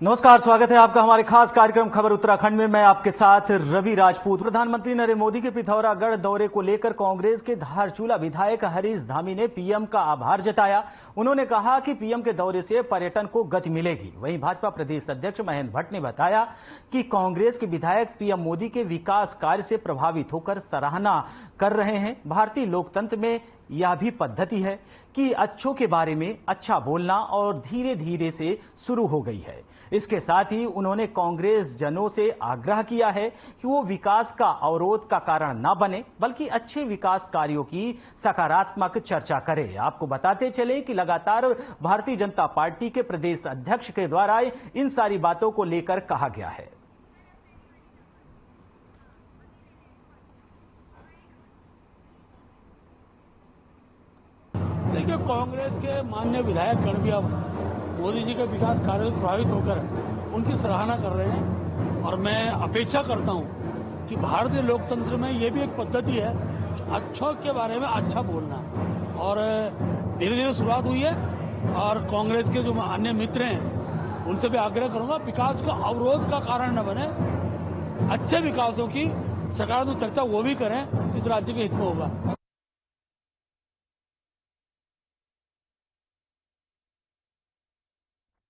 नमस्कार, स्वागत है आपका हमारे खास कार्यक्रम खबर उत्तराखंड में। मैं आपके साथ रवि राजपूत। प्रधानमंत्री नरेंद्र मोदी के पिथौरागढ़ दौरे को लेकर कांग्रेस के धारचूला विधायक हरीश धामी ने पीएम का आभार जताया। उन्होंने कहा कि पीएम के दौरे से पर्यटन को गति मिलेगी। वहीं भाजपा प्रदेश अध्यक्ष महेंद्र भट्ट ने बताया कि कांग्रेस के विधायक पीएम मोदी के विकास कार्य से प्रभावित होकर सराहना कर रहे हैं। भारतीय लोकतंत्र में यह भी पद्धति है कि अच्छों के बारे में अच्छा बोलना और धीरे धीरे से शुरू हो गई है। इसके साथ ही उन्होंने कांग्रेस जनों से आग्रह किया है कि वो विकास का अवरोध का कारण न बने, बल्कि अच्छे विकास कार्यों की सकारात्मक चर्चा करें। आपको बताते चले कि लगातार भारतीय जनता पार्टी के प्रदेश अध्यक्ष के द्वारा इन सारी बातों को लेकर कहा गया है। देखिए, कांग्रेस के माननीय विधायक गण भी अब मोदी जी के विकास कार्यों से प्रभावित होकर उनकी सराहना कर रहे हैं और मैं अपेक्षा करता हूं कि भारतीय लोकतंत्र में ये भी एक पद्धति है कि अच्छों के बारे में अच्छा बोलना। और धीरे धीरे शुरुआत हुई है और कांग्रेस के जो अन्य मित्र हैं उनसे भी आग्रह करूंगा विकास को अवरोध का कारण न बने, अच्छे विकासों की सकारात्मक चर्चा वो भी करें जिस राज्य के हित में होगा।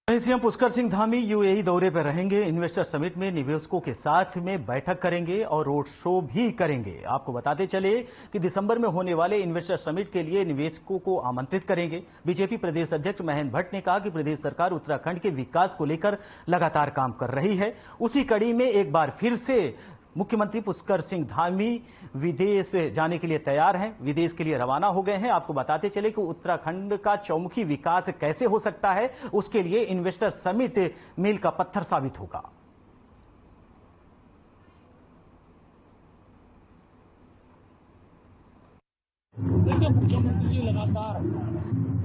सीएम पुष्कर सिंह धामी यूएई दौरे पर रहेंगे। इन्वेस्टर समिट में निवेशकों के साथ में बैठक करेंगे और रोड शो भी करेंगे। आपको बताते चले कि दिसंबर में होने वाले इन्वेस्टर समिट के लिए निवेशकों को आमंत्रित करेंगे। बीजेपी प्रदेश अध्यक्ष महेंद्र भट्ट ने कहा कि प्रदेश सरकार उत्तराखंड के विकास को लेकर लगातार काम कर रही है। उसी कड़ी में एक बार फिर से मुख्यमंत्री पुष्कर सिंह धामी विदेश जाने के लिए तैयार हैं, विदेश के लिए रवाना हो गए हैं। आपको बताते चले कि उत्तराखंड का चौमुखी विकास कैसे हो सकता है, उसके लिए इन्वेस्टर समिट मील का पत्थर साबित होगा। देखिए, मुख्यमंत्री जी लगातार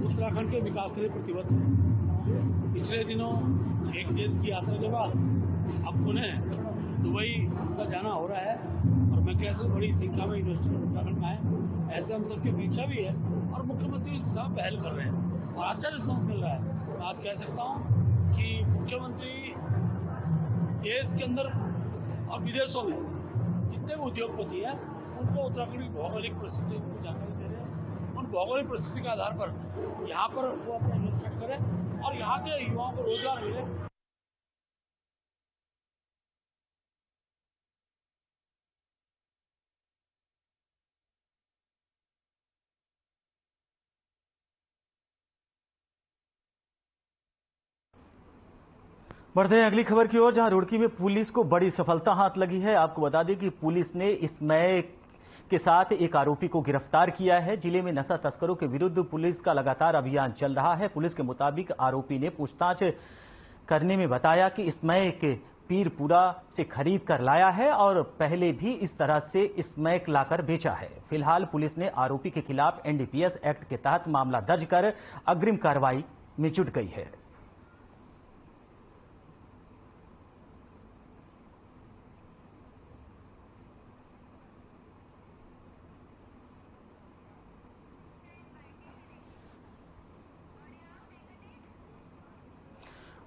उत्तराखंड के विकास के लिए प्रतिबद्ध हैं। पिछले दिनों एक देश की यात्रा के बाद अब पुनः दुबई का जाना हो रहा है और मैं कैसे बड़ी संख्या में इन्वेस्टर उत्तराखंड में आए, ऐसे हम सबकी अपेक्षा भी है और मुख्यमंत्री इस दिशा में पहल कर रहे हैं और अच्छा रिस्पॉन्स मिल रहा है। मैं आज कह सकता हूं कि मुख्यमंत्री देश के अंदर और विदेशों में जितने भी उद्योगपति हैं उनको उत्तराखंड की भौगोलिक परिस्थिति की जानकारी दे रहे हैं। उन भौगोलिक परिस्थिति के आधार पर यहाँ पर वो अपना इन्वेस्टमेंट करें और यहाँ के युवाओं को रोजगार मिले। बढ़ते हैं अगली खबर की ओर, जहां रुड़की में पुलिस को बड़ी सफलता हाथ लगी है। आपको बता दें कि पुलिस ने इसमय के साथ एक आरोपी को गिरफ्तार किया है। जिले में नशा तस्करों के विरुद्ध पुलिस का लगातार अभियान चल रहा है। पुलिस के मुताबिक आरोपी ने पूछताछ करने में बताया कि स्मैक पीरपुरा से खरीद कर लाया है और पहले भी इस तरह से स्मैक लाकर बेचा है। फिलहाल पुलिस ने आरोपी के खिलाफ एनडीपीएस एक्ट के तहत मामला दर्ज कर अग्रिम कार्रवाई में जुट गई है।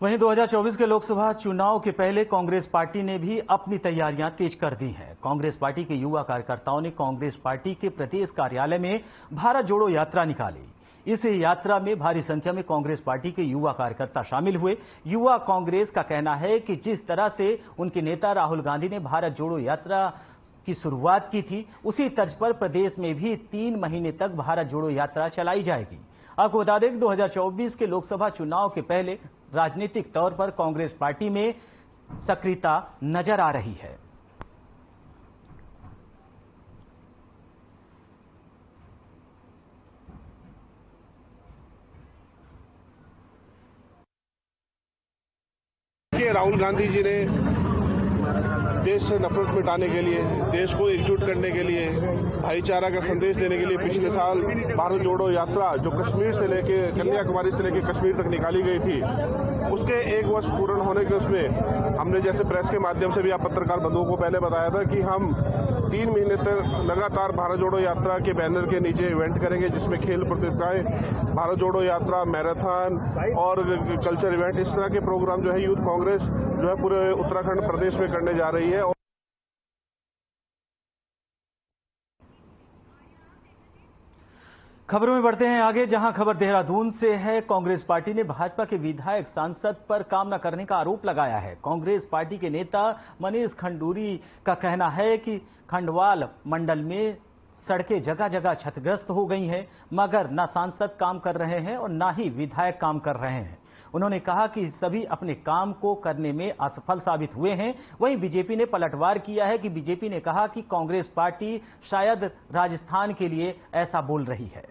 वहीं 2024 के लोकसभा चुनाव के पहले कांग्रेस पार्टी ने भी अपनी तैयारियां तेज कर दी हैं। कांग्रेस पार्टी के युवा कार्यकर्ताओं ने कांग्रेस पार्टी के प्रदेश कार्यालय में भारत जोड़ो यात्रा निकाली। इस यात्रा में भारी संख्या में कांग्रेस पार्टी के युवा कार्यकर्ता शामिल हुए। युवा कांग्रेस का कहना है कि जिस तरह से उनके नेता राहुल गांधी ने भारत जोड़ो यात्रा की शुरुआत की थी, उसी तर्ज पर प्रदेश में भी 3 महीने तक भारत जोड़ो यात्रा चलाई जाएगी। आपको बता दें कि 2024 के लोकसभा चुनाव के पहले राजनीतिक तौर पर कांग्रेस पार्टी में सक्रियता नजर आ रही है। राहुल गांधी जी ने देश से नफरत मिटाने के लिए, देश को एकजुट करने के लिए, भाईचारा का संदेश देने के लिए पिछले साल भारत जोड़ो यात्रा जो कश्मीर से लेके कन्याकुमारी से लेके कश्मीर तक निकाली गई थी, उसके 1 वर्ष पूर्ण होने के उसमें हमने जैसे प्रेस के माध्यम से भी आप पत्रकार बंधुओं को पहले बताया था कि हम 3 महीने तक लगातार भारत जोड़ो यात्रा के बैनर के नीचे इवेंट करेंगे, जिसमें खेल प्रतियोगिताएं, भारत जोड़ो यात्रा, मैराथन और कल्चर इवेंट, इस तरह के प्रोग्राम जो है यूथ कांग्रेस जो है पूरे उत्तराखंड प्रदेश में करने जा रही है। खबरों में बढ़ते हैं आगे, जहां खबर देहरादून से है। कांग्रेस पार्टी ने भाजपा के विधायक सांसद पर काम न करने का आरोप लगाया है। कांग्रेस पार्टी के नेता मनीष खंडूरी का कहना है कि खंडवाल मंडल में सड़कें जगह जगह क्षतिग्रस्त हो गई हैं, मगर न सांसद काम कर रहे हैं और न ही विधायक काम कर रहे हैं। उन्होंने कहा कि सभी अपने काम को करने में असफल साबित हुए हैं। वहीं बीजेपी ने पलटवार किया है कि बीजेपी ने कहा कि कांग्रेस पार्टी शायद राजस्थान के लिए ऐसा बोल रही है।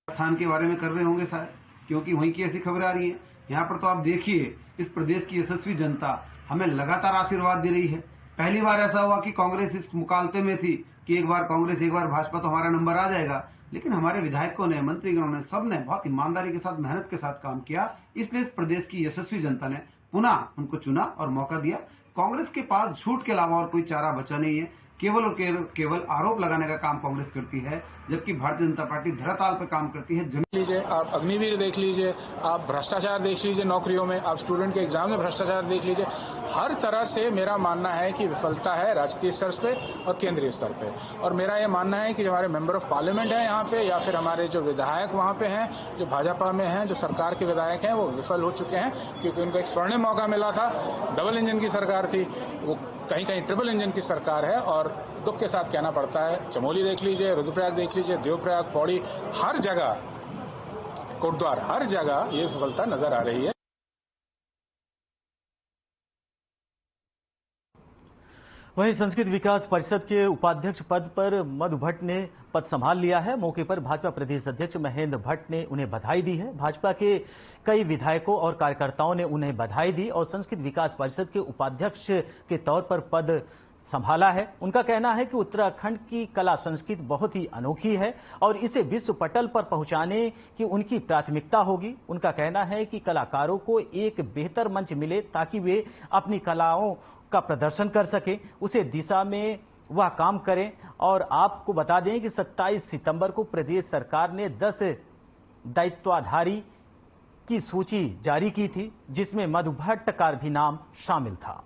राजस्थान के बारे में कर रहे होंगे शायद, क्योंकि वहीं की ऐसी खबरें आ रही है। यहाँ पर तो आप देखिए, इस प्रदेश की यशस्वी जनता हमें लगातार आशीर्वाद दे रही है। पहली बार ऐसा हुआ कि कांग्रेस इस मुकालते में थी कि एक बार कांग्रेस एक बार भाजपा तो हमारा नंबर आ जाएगा, लेकिन हमारे विधायकों ने, मंत्रीगणों ने, सबने बहुत ईमानदारी के साथ, मेहनत के साथ काम किया। इसलिए इस प्रदेश की यशस्वी जनता ने पुनः उनको चुना और मौका दिया। कांग्रेस के पास झूठ के अलावा और कोई चारा बचा नहीं है। केवल और केवल आरोप लगाने का काम कांग्रेस करती है, जबकि भारतीय जनता पार्टी धरातल पर काम करती है। लीजिए, आप अग्निवीर देख लीजिए, आप भ्रष्टाचार देख लीजिए नौकरियों में, आप स्टूडेंट के एग्जाम में भ्रष्टाचार देख लीजिए। हर तरह से मेरा मानना है कि विफलता है राष्ट्रीय स्तर पे और केंद्रीय स्तर पे। और मेरा यह मानना है कि जो हमारे मेंबर ऑफ पार्लियामेंट हैं यहाँ पे, या फिर हमारे जो विधायक वहाँ पे हैं, जो भाजपा में हैं, जो सरकार के विधायक हैं, वो विफल हो चुके हैं, क्योंकि उनको एक स्वर्णिम मौका मिला था। डबल इंजन की सरकार थी, वो कहीं कहीं ट्रिपल इंजन की सरकार है। और दुख के साथ कहना पड़ता है, चमोली देख लीजिए, रुद्रप्रयाग देख लीजिए, देवप्रयाग, पौड़ी, हर जगह, कोटद्वार, हर जगह ये विफलता नजर आ रही है। वहीं संस्कृत विकास परिषद के उपाध्यक्ष पद पर मधु भट्ट ने पद संभाल लिया है। मौके पर भाजपा प्रदेश अध्यक्ष महेंद्र भट्ट ने उन्हें बधाई दी है। भाजपा के कई विधायकों और कार्यकर्ताओं ने उन्हें बधाई दी और संस्कृत विकास परिषद के उपाध्यक्ष के तौर पर पद संभाला है। उनका कहना है कि उत्तराखंड की कला संस्कृति बहुत ही अनोखी है और इसे विश्व पटल पर पहुंचाने की उनकी प्राथमिकता होगी। उनका कहना है कि कलाकारों को एक बेहतर मंच मिले ताकि वे अपनी कलाओं का प्रदर्शन कर सके, उसे दिशा में वह काम करें। और आपको बता दें कि 27 सितंबर को प्रदेश सरकार ने 10 दायित्वाधारी की सूची जारी की थी, जिसमें मधु भट्ट का भी नाम शामिल था।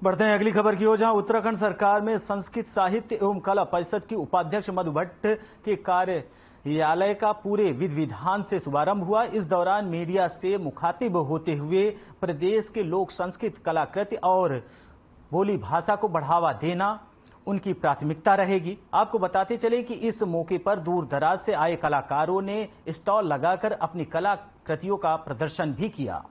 बढ़ते हैं अगली खबर की ओर, जहां उत्तराखंड सरकार में संस्कृत साहित्य एवं कला परिषद की उपाध्यक्ष मधु भट्ट के कार्यालय का पूरे विधि विधान से शुभारंभ हुआ। इस दौरान मीडिया से मुखातिब होते हुए प्रदेश के लोक संस्कृत कलाकृति और बोली भाषा को बढ़ावा देना उनकी प्राथमिकता रहेगी। आपको बताते चले कि इस मौके पर दूर दराज से आए कलाकारों ने स्टॉल लगाकर अपनी कलाकृतियों का प्रदर्शन भी किया।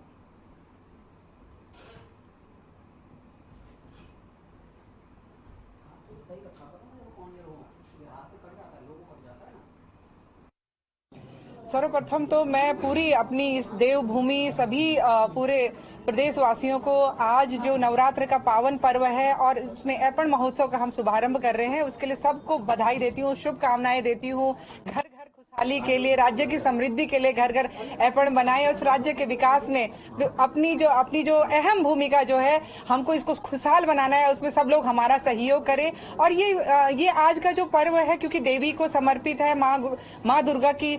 सर्वप्रथम तो मैं पूरी अपनी इस देवभूमि सभी पूरे प्रदेशवासियों को आज जो नवरात्र का पावन पर्व है और इसमें ऐपण महोत्सव का हम शुभारंभ कर रहे हैं, उसके लिए सबको बधाई देती हूँ, शुभकामनाएं देती हूँ। घर घर खुशहाली के लिए, राज्य की समृद्धि के लिए घर घर ऐपण बनाए और इस राज्य के विकास में अपनी जो अहम भूमिका जो है, हमको इसको खुशहाल बनाना है, उसमें सब लोग हमारा सहयोग करें। और ये आज का जो पर्व है, क्योंकि देवी को समर्पित है, माँ दुर्गा की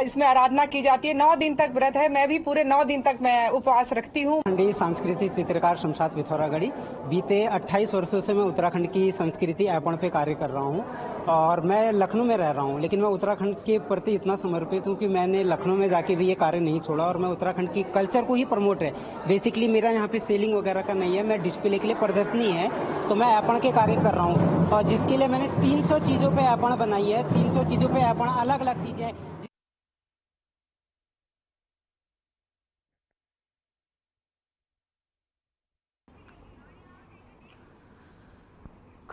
इसमें आराधना की जाती है। 9 दिन तक व्रत है, मैं भी पूरे 9 दिन तक मैं उपवास रखती हूँ। सांस्कृतिक चित्रकार शमशाद पिथौरागढ़ी। बीते 28 वर्षों से मैं उत्तराखंड की संस्कृति ऐपण पे कार्य कर रहा हूँ और मैं लखनऊ में रह रहा हूँ, लेकिन मैं उत्तराखंड के प्रति इतना समर्पित हूँ कि मैंने लखनऊ में जाके भी ये कार्य नहीं छोड़ा और मैं उत्तराखंड की कल्चर को ही प्रमोट है। बेसिकली मेरा यहाँ पे सेलिंग वगैरह का नहीं है, मैं डिस्प्ले के लिए प्रदर्शनी है, तो मैं ऐपण के कार्य कर रहा हूँ और जिसके लिए मैंने 300 चीजों पे ऐपण बनाई है। 300 चीजों पे ऐपण, अलग अलग चीजें।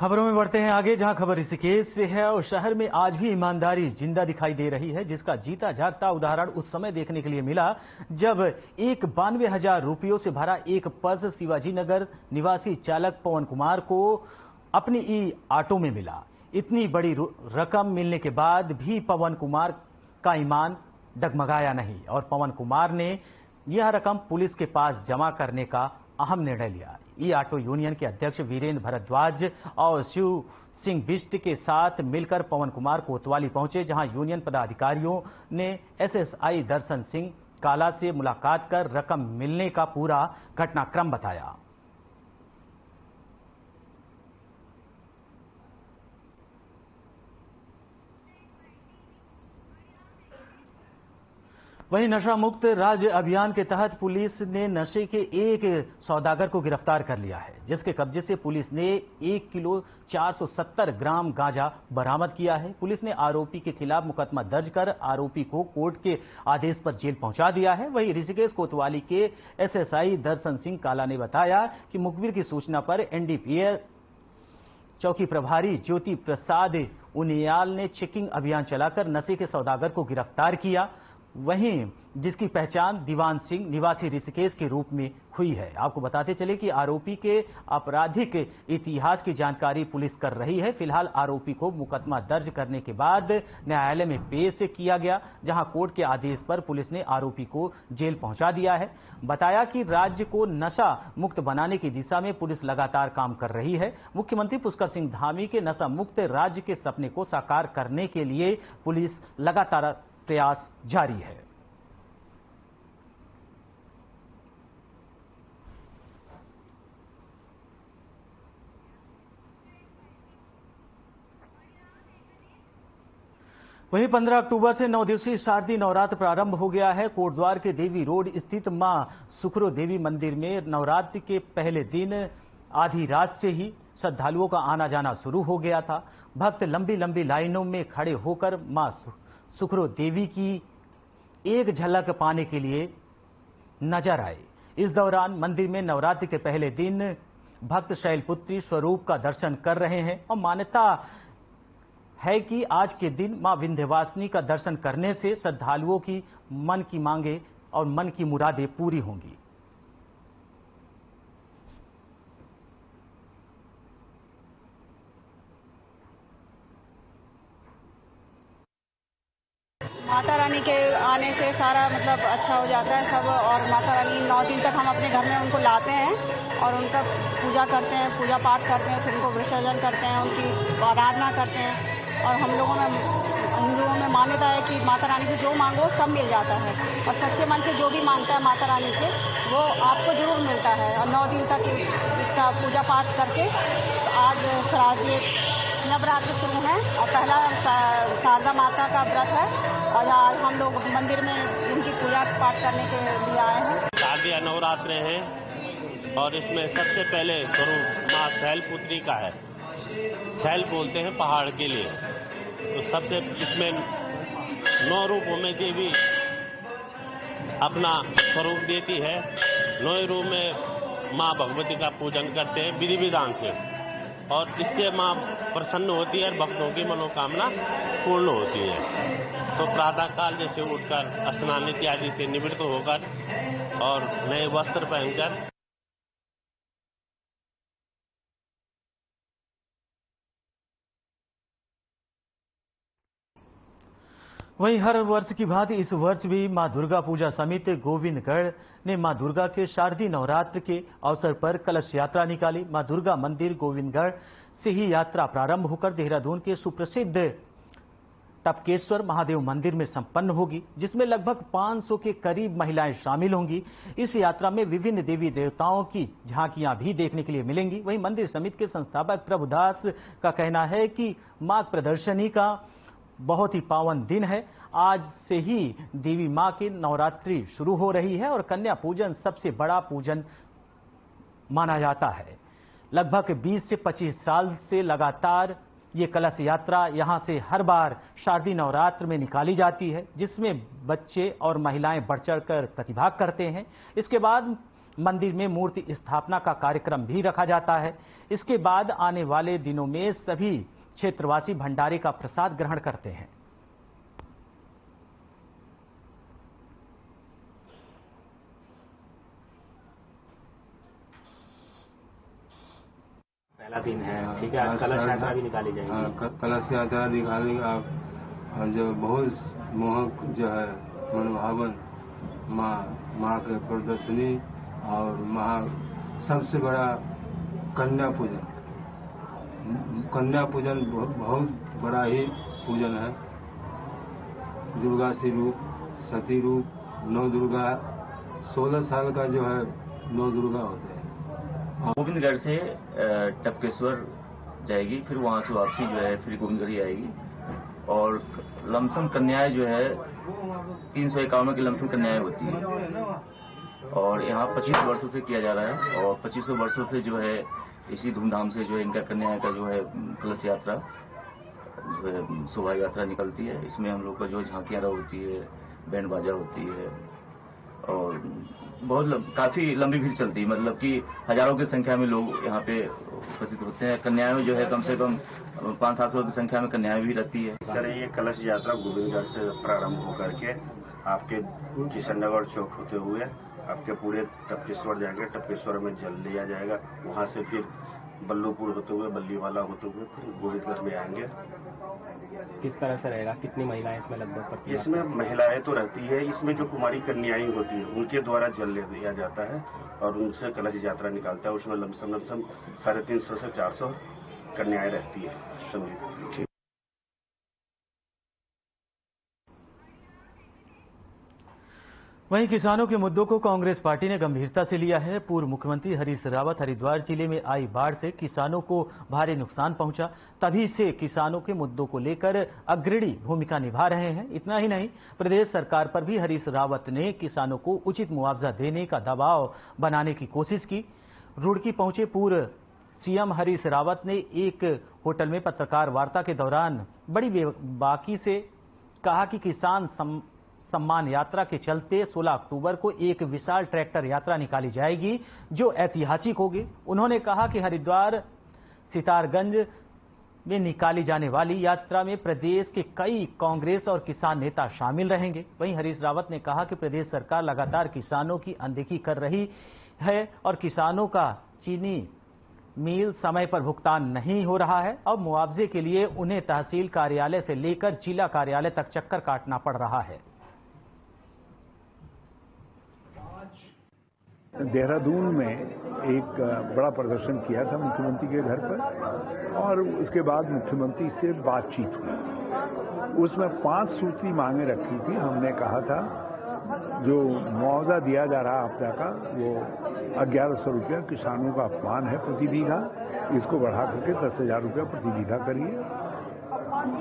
खबरों में बढ़ते हैं आगे, जहां खबर ऋषिकेश से है और शहर में आज भी ईमानदारी जिंदा दिखाई दे रही है, जिसका जीता जागता उदाहरण उस समय देखने के लिए मिला जब 92,000 रुपयों से भरा एक पर्स शिवाजी नगर निवासी चालक पवन कुमार को अपनी ई ऑटो में मिला। इतनी बड़ी रकम मिलने के बाद भी पवन कुमार का ईमान डगमगाया नहीं और पवन कुमार ने यह रकम पुलिस के पास जमा करने का अहम निर्णय लिया। ई ऑटो यूनियन के अध्यक्ष वीरेंद्र भारद्वाज और शिव सिंह बिष्ट के साथ मिलकर पवन कुमार कोतवाली पहुंचे, जहां यूनियन पदाधिकारियों ने एसएसआई दर्शन सिंह काला से मुलाकात कर रकम मिलने का पूरा घटनाक्रम बताया। वहीं नशा मुक्त राज्य अभियान के तहत पुलिस ने नशे के एक सौदागर को गिरफ्तार कर लिया है, जिसके कब्जे से पुलिस ने 1 किलो 470 ग्राम गांजा बरामद किया है। पुलिस ने आरोपी के खिलाफ मुकदमा दर्ज कर आरोपी को कोर्ट के आदेश पर जेल पहुंचा दिया है। वहीं ऋषिकेश कोतवाली के एसएसआई दर्शन सिंह काला ने बताया कि मुखबिर की सूचना पर एनडीपीएस चौकी प्रभारी ज्योति प्रसाद उनियाल ने चेकिंग अभियान चलाकर नशे के सौदागर को गिरफ्तार किया, वहीं जिसकी पहचान दीवान सिंह निवासी ऋषिकेश के रूप में हुई है। आपको बताते चले कि आरोपी के आपराधिक इतिहास की जानकारी पुलिस कर रही है। फिलहाल आरोपी को मुकदमा दर्ज करने के बाद न्यायालय में पेश किया गया, जहां कोर्ट के आदेश पर पुलिस ने आरोपी को जेल पहुंचा दिया है। बताया कि राज्य को नशा मुक्त बनाने की दिशा में पुलिस लगातार काम कर रही है। मुख्यमंत्री पुष्कर सिंह धामी के नशा मुक्त राज्य के सपने को साकार करने के लिए पुलिस लगातार प्रयास जारी है। वहीं 15 अक्टूबर से 9 दिवसीय शारदीय नवरात्र प्रारंभ हो गया है। कोटद्वार के देवी रोड स्थित मां सुखरो देवी मंदिर में नवरात्र के पहले दिन आधी रात से ही श्रद्धालुओं का आना जाना शुरू हो गया था। भक्त लंबी लंबी लाइनों में खड़े होकर मां सुखरो देवी की एक झलक पाने के लिए नजर आए। इस दौरान मंदिर में नवरात्रि के पहले दिन भक्त शैलपुत्री स्वरूप का दर्शन कर रहे हैं और मान्यता है कि आज के दिन मां विंध्यवासिनी का दर्शन करने से श्रद्धालुओं की मन की मांगे और मन की मुरादें पूरी होंगी। माता रानी के आने से सारा मतलब अच्छा हो जाता है सब, और माता रानी 9 दिन तक हम अपने घर में उनको लाते हैं और उनका पूजा करते हैं, पूजा पाठ करते हैं, फिर उनको विसर्जन करते हैं, उनकी आराधना करते हैं। और हम लोगों में हिंदुओं में मान्यता है कि माता रानी से जो मांगो सब मिल जाता है, और सच्चे मन से जो भी मांगता है माता रानी से वो आपको जरूर मिलता है। और 9 दिन तक इसका पूजा पाठ करके आज शारदीय नवरात्र शुरू है और पहला शारदा माता का व्रत है, और आज हम लोग मंदिर में इनकी पूजा पाठ करने के लिए आए हैं। शारदीय नवरात्र है और इसमें सबसे पहले स्वरूप माँ शैलपुत्री का है। शैल बोलते हैं पहाड़ के लिए, तो सबसे इसमें 9 रूपों में देवी अपना स्वरूप देती है। 9 रूप में माँ भगवती का पूजन करते हैं विधि विधान से, और इससे माँ प्रसन्न होती है और भक्तों की मनोकामना पूर्ण होती है। तो प्रातःकाल जैसे उठकर स्नान इत्यादि से निवृत्त होकर और नए वस्त्र पहनकर वहीं हर वर्ष की भांति इस वर्ष भी मां दुर्गा पूजा समिति गोविंदगढ़ ने मां दुर्गा के शारदीय नवरात्र के अवसर पर कलश यात्रा निकाली। मां दुर्गा मंदिर गोविंदगढ़ से ही यात्रा प्रारंभ होकर देहरादून के सुप्रसिद्ध टपकेश्वर महादेव मंदिर में संपन्न होगी, जिसमें लगभग 500 के करीब महिलाएं शामिल होंगी। इस यात्रा में विभिन्न देवी देवताओं की झांकियां भी देखने के लिए मिलेंगी। वहीं मंदिर समिति के संस्थापक प्रभुदास का कहना है कि मां प्रदर्शनी का बहुत ही पावन दिन है। आज से ही देवी मां की नवरात्रि शुरू हो रही है और कन्या पूजन सबसे बड़ा पूजन माना जाता है। लगभग 20 से 25 साल से लगातार ये कलश यात्रा यहां से हर बार शारदीय नवरात्र में निकाली जाती है, जिसमें बच्चे और महिलाएं बढ़ चढ़कर प्रतिभाग करते हैं। इसके बाद मंदिर में मूर्ति स्थापना का कार्यक्रम भी रखा जाता है। इसके बाद आने वाले दिनों में सभी क्षेत्रवासी भंडारे का प्रसाद ग्रहण करते हैं। पहला दिन है, ठीक है, आज कलश यात्रा भी निकाली जाएगी। कलश यात्रा निकालेंगे आप, और जो बहुत मोहक जो है मनोभावन माँ के प्रदर्शनी और सबसे बड़ा कन्या पूजन बहुत बड़ा ही पूजन है। दुर्गा सी रूप, सती रूप, नौ दुर्गा, 16 साल का जो है 9 दुर्गा होते हैं। गोविंदगढ़ से टपकेश्वर जाएगी, फिर वहां से वापसी जो है फिर गोविंदगढ़ ही आएगी। और लमसम कन्याएं जो है 351 की लमसम कन्याएं होती है और यहाँ 25 वर्षों से किया जा रहा है और 25 वर्षों से जो है इसी धूमधाम से जो है इनका कन्याएं का जो है कलश यात्रा जो है शोभा यात्रा निकलती है। इसमें हम लोग का जो झांकियां होती है, बैंड बाजा होती है और काफी लंबी भीड़ चलती है, मतलब कि हजारों की संख्या में लोग यहाँ पे उपस्थित होते हैं। कन्याएं जो है कम से कम 500-700 की संख्या में कन्याएं भी रहती है। सर, ये कलश यात्रा गोविंदगढ़ से प्रारंभ होकर के आपके किशननगर चौक होते हुए आपके पूरे टपकेश्वर जाएंगे। टपकेश्वर में जल लिया जाएगा, वहां से फिर बल्लूपुर होते हुए, बल्लीवाला होते हुए फिर गोविंदगढ़ में आएंगे। किस तरह से रहेगा, कितनी महिलाएं इसमें लगभग? इसमें महिलाएं तो रहती है, इसमें जो कुमारी कन्याएं होती है उनके द्वारा जल ले दिया जाता है और उनसे कलश यात्रा निकालता है। उसमें लमसम 350 से 400 कन्याएं रहती है सम्मिलित। वहीं किसानों के मुद्दों को कांग्रेस पार्टी ने गंभीरता से लिया है। पूर्व मुख्यमंत्री हरीश रावत हरिद्वार जिले में आई बाढ़ से किसानों को भारी नुकसान पहुंचा, तभी से किसानों के मुद्दों को लेकर अग्रणी भूमिका निभा रहे हैं। इतना ही नहीं, प्रदेश सरकार पर भी हरीश रावत ने किसानों को उचित मुआवजा देने का दबाव बनाने की कोशिश की। रुड़की पहुंचे पूर्व सीएम हरीश रावत ने एक होटल में पत्रकार वार्ता के दौरान बड़ी बेबाकी से कहा कि किसान सम्मान यात्रा के चलते 16 अक्टूबर को एक विशाल ट्रैक्टर यात्रा निकाली जाएगी जो ऐतिहासिक होगी। उन्होंने कहा कि हरिद्वार सितारगंज में निकाली जाने वाली यात्रा में प्रदेश के कई कांग्रेस और किसान नेता शामिल रहेंगे। वहीं हरीश रावत ने कहा कि प्रदेश सरकार लगातार किसानों की अनदेखी कर रही है और किसानों का चीनी मिल समय पर भुगतान नहीं हो रहा है और मुआवजे के लिए उन्हें तहसील कार्यालय से लेकर जिला कार्यालय तक चक्कर काटना पड़ रहा है। देहरादून में एक बड़ा प्रदर्शन किया था मुख्यमंत्री के घर पर और उसके बाद मुख्यमंत्री से बातचीत हुई। उसमें 5 सूत्री मांगे रखी थी। हमने कहा था जो मुआवजा दिया जा रहा आपदा का वो 1100 रुपया किसानों का अपमान है प्रति बीघा, इसको बढ़ा करके 10,000 रुपया प्रति बीघा करिए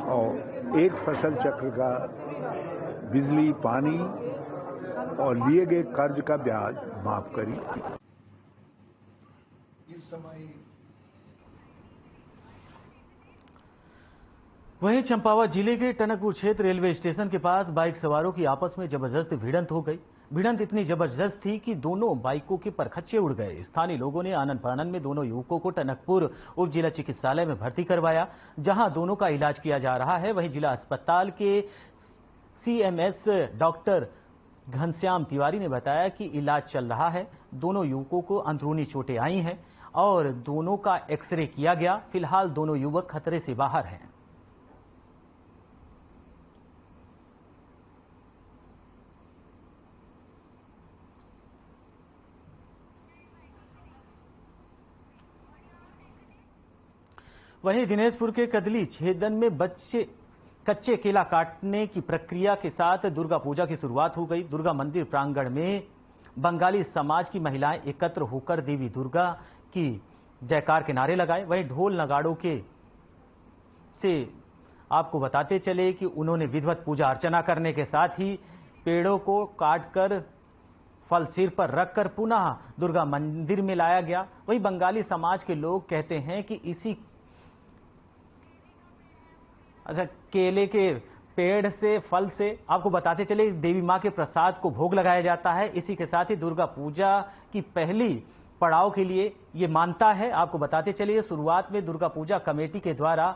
और एक फसल चक्र का बिजली, पानी और लिए गए कर्ज का ब्याज माफ करिए। इस समय वहीं चंपावत जिले के टनकपुर क्षेत्र रेलवे स्टेशन के पास बाइक सवारों की आपस में जबरदस्त भिड़ंत हो गई। भिड़ंत इतनी जबरदस्त थी कि दोनों बाइकों के परखच्चे उड़ गए। स्थानीय लोगों ने आनन फानन में दोनों युवकों को टनकपुर उप जिला चिकित्सालय में भर्ती करवाया, जहां दोनों का इलाज किया जा रहा है। वहीं जिला अस्पताल के सीएमएस डॉक्टर घनश्याम तिवारी ने बताया कि इलाज चल रहा है। दोनों युवकों को अंदरूनी चोटें आई हैं और दोनों का एक्सरे किया गया। फिलहाल दोनों युवक खतरे से बाहर हैं। वहीं दिनेशपुर के कदली छेदन में कच्चे केला काटने की प्रक्रिया के साथ दुर्गा पूजा की शुरुआत हो गई। दुर्गा मंदिर प्रांगण में बंगाली समाज की महिलाएं एकत्र होकर देवी दुर्गा की जयकार के नारे लगाए। वहीं ढोल नगाड़ों से आपको बताते चले कि उन्होंने विधिवत पूजा अर्चना करने के साथ ही पेड़ों को काटकर फल सिर पर रखकर पुनः दुर्गा मंदिर में लाया गया। वहीं बंगाली समाज के लोग कहते हैं कि केले के पेड़ से, फल से। आपको बताते चले देवी मां के प्रसाद को भोग लगाया जाता है। इसी के साथ ही दुर्गा पूजा की पहली पड़ाव के लिए ये मानता है। आपको बताते चलिए शुरुआत में दुर्गा पूजा कमेटी के द्वारा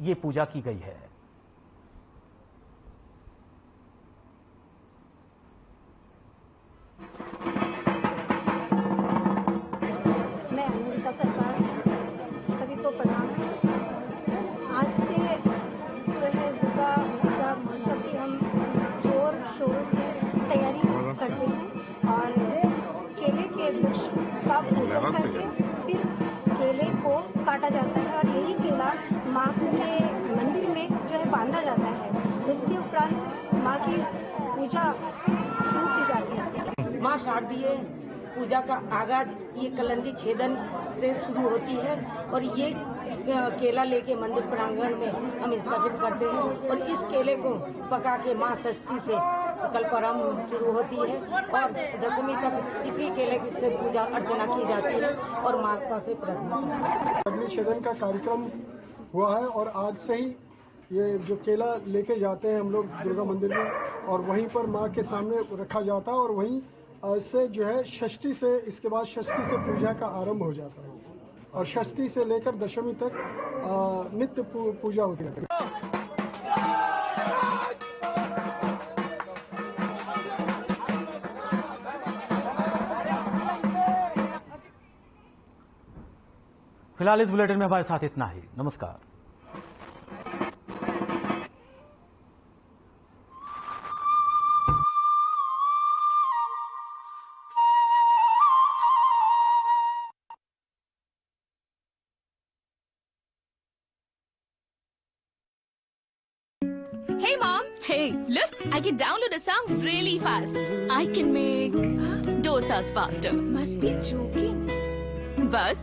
ये पूजा की गई है। मैं अमेरिका सरकार सभी को प्रणाम। आज से जो है दुर्गा पूजा महोत्सव की हम जोर शोर से तैयारी करते हैं और केले के वृक्ष का पूजन करके फिर केले को काटा जाता है और यही केला माँ के मंदिर में जो है बांधा जाता है। इसके उपरांत माँ की पूजा शुरू की जाती है। माँ शारदीय पूजा का आगाज ये कलंदी छेदन से शुरू होती है और ये केला लेके मंदिर प्रांगण में हम स्थापित करते हैं और इस केले को पका के माँ षष्ठी से कल्परम शुरू होती है और दशमी तक इसी केले की से पूजा अर्चना की जाती है और माता से प्रार्थना। अग्नि छेदन का कार्यक्रम हुआ है और आज से ही ये जो केला लेके जाते हैं हम लोग दुर्गा मंदिर में और वहीं पर माँ के सामने रखा जाता है और वहीं से जो है षष्ठी से, इसके बाद षष्ठी से पूजा का आरंभ हो जाता है और षष्ठी से लेकर दशमी तक नित्य पूजा होती है। फिलहाल इस बुलेटिन में हमारे साथ इतना ही। नमस्कार। Hey mom! Hey, look! I can download a song really fast. I can make dosas faster. Must be joking. Bus,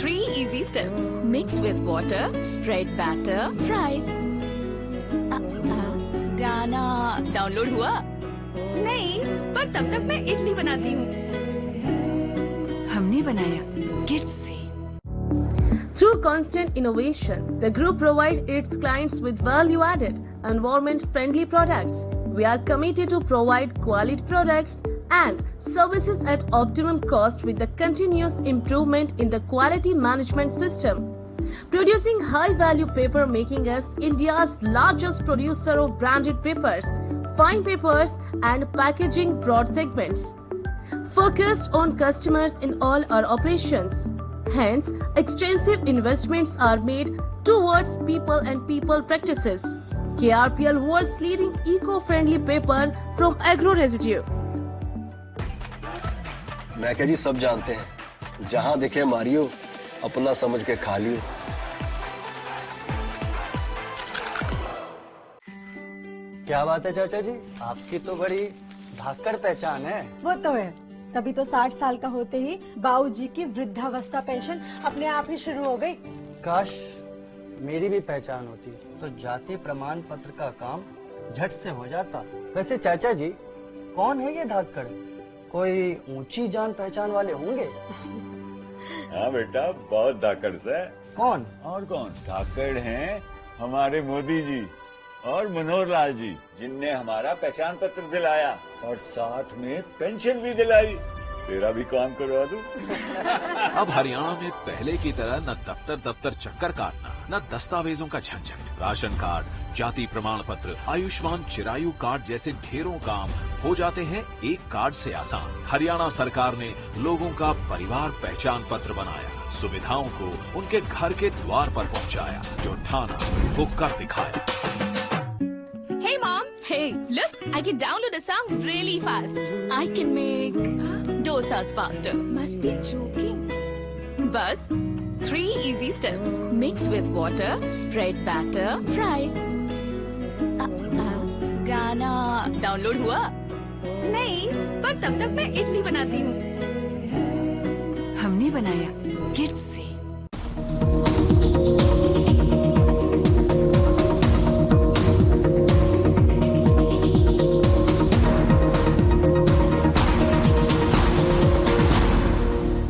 3 easy steps. Mix with water, spread batter, fry. गाना डाउनलोड हुआ? नहीं, पर तब तक मैं इडली बनाती हूँ। हमने बनाया किड्स से। Through constant innovation, the group provides its clients with value-added, environment-friendly products. We are committed to provide quality products and services at optimum cost with the continuous improvement in the quality management system. Producing high-value paper, making us India's largest producer of branded papers, fine papers and packaging broad segments. Focused on customers in all our operations. Hence, extensive investments are made towards people and people practices. KRPL world's leading eco-friendly paper from agro residue. मैं क्या जी सब जानते हैं, जहां दिखे Mario, अपना समझ के खा लियो। क्या बात है चाचा जी, आपकी तो बड़ी धाकड़ पहचान है। वो तो है, तभी तो 60 साल का होते ही बाबूजी की वृद्धावस्था पेंशन अपने आप ही शुरू हो गई। काश मेरी भी पहचान होती तो जाति प्रमाण पत्र का काम झट से हो जाता। वैसे चाचा जी, कौन है ये धाकड़? कोई ऊंची जान पहचान वाले होंगे? हाँ बेटा, बहुत धाकड़ से। कौन? और कौन? धाकड़ हैं हमारे मोदी जी और मनोहर लाल जी, जिनने हमारा पहचान पत्र दिलाया और साथ में पेंशन भी दिलाई। तेरा भी काम करवा दूं। अब हरियाणा में पहले की तरह न दफ्तर चक्कर काटना, न दस्तावेजों का झंझट। राशन कार्ड, जाति प्रमाण पत्र, आयुष्मान चिरायु कार्ड जैसे ढेरों काम हो जाते हैं एक कार्ड से आसान। हरियाणा सरकार ने लोगों का परिवार पहचान पत्र बनाया, सुविधाओं को उनके घर के द्वार पर पहुंचाया। जो ठाना वो कर दिखाया। Hey mom! Hey, look! I can download a song really fast. I can make dosas faster. Must be joking. Bus, 3 easy steps. Mix with water, spread batter, fry. गाना डाउनलोड हुआ? नहीं, पर तब तक मैं इडली बनाती हूँ। हमने बनाया किड्स